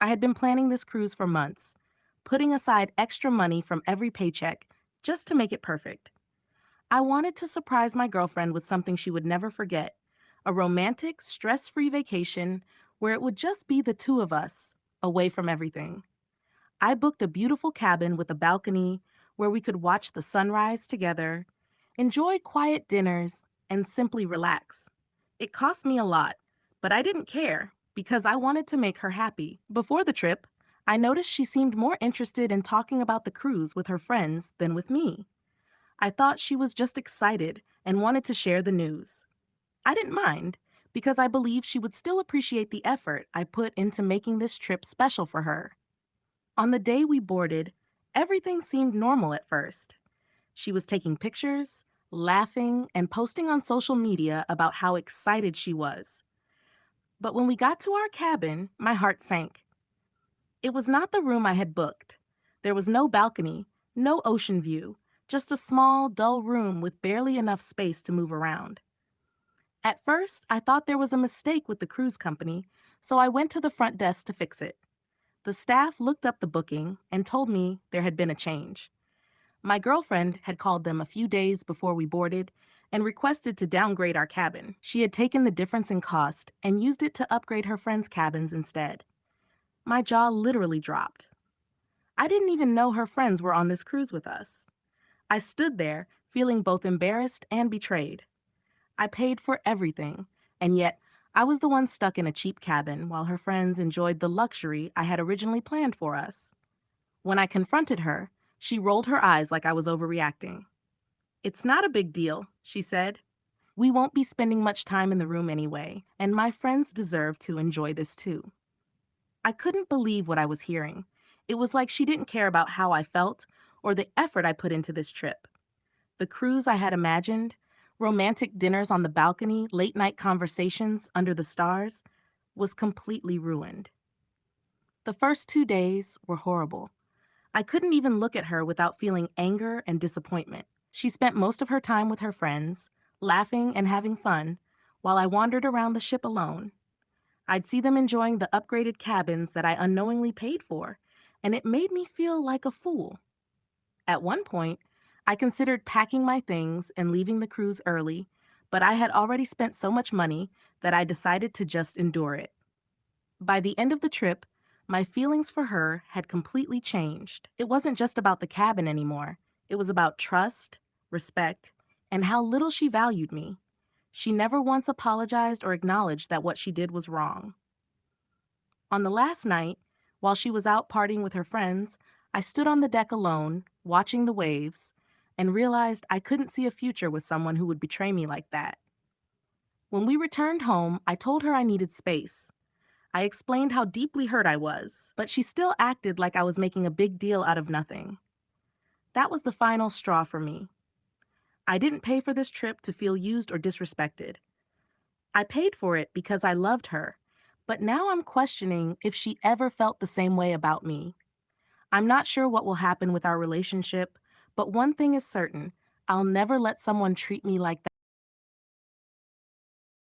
I had been planning this cruise for months, putting aside extra money from every paycheck just to make it perfect. I wanted to surprise my girlfriend with something she would never forget, a romantic, stress free vacation where it would just be the two of us, away from everything. I booked a beautiful cabin with a balcony where we could watch the sunrise together, enjoy quiet dinners, and simply relax. It cost me a lot, but I didn't care because I wanted to make her happy. Before the trip, I noticed she seemed more interested in talking about the cruise with her friends than with me. I thought she was just excited and wanted to share the news. I didn't mind because I believed she would still appreciate the effort I put into making this trip special for her. On the day we boarded, everything seemed normal at first. She was taking pictures, laughing, and posting on social media about how excited she was. But when we got to our cabin, my heart sank. It was not the room I had booked. There was no balcony, no ocean view, just a small, dull room with barely enough space to move around. At first, I thought there was a mistake with the cruise company, so I went to the front desk to fix it. The staff looked up the booking and told me there had been a change. My girlfriend had called them a few days before we boarded and requested to downgrade our cabin. She had taken the difference in cost and used it to upgrade her friends' cabins instead. My jaw literally dropped. I didn't even know her friends were on this cruise with us. I stood there, feeling both embarrassed and betrayed. I paid for everything, and yet I was the one stuck in a cheap cabin while her friends enjoyed the luxury I had originally planned for us. When I confronted her, she rolled her eyes like I was overreacting. "It's not a big deal," she said. "We won't be spending much time in the room anyway, and my friends deserve to enjoy this too." I couldn't believe what I was hearing. It was like she didn't care about how I felt or the effort I put into this trip. The cruise I had imagined, romantic dinners on the balcony, late night conversations under the stars, was completely ruined. The first 2 days were horrible. I couldn't even look at her without feeling anger and disappointment. She spent most of her time with her friends, laughing and having fun, while I wandered around the ship alone. I'd see them enjoying the upgraded cabins that I unknowingly paid for, and it made me feel like a fool. At one point, I considered packing my things and leaving the cruise early, but I had already spent so much money that I decided to just endure it. By the end of the trip, my feelings for her had completely changed. It wasn't just about the cabin anymore. It was about trust, respect, and how little she valued me. She never once apologized or acknowledged that what she did was wrong. On the last night, while she was out partying with her friends, I stood on the deck alone, watching the waves, and realized I couldn't see a future with someone who would betray me like that. When we returned home, I told her I needed space. I explained how deeply hurt I was, but she still acted like I was making a big deal out of nothing. That was the final straw for me. I didn't pay for this trip to feel used or disrespected. I paid for it because I loved her, but now I'm questioning if she ever felt the same way about me. I'm not sure what will happen with our relationship, but one thing is certain: I'll never let someone treat me like that.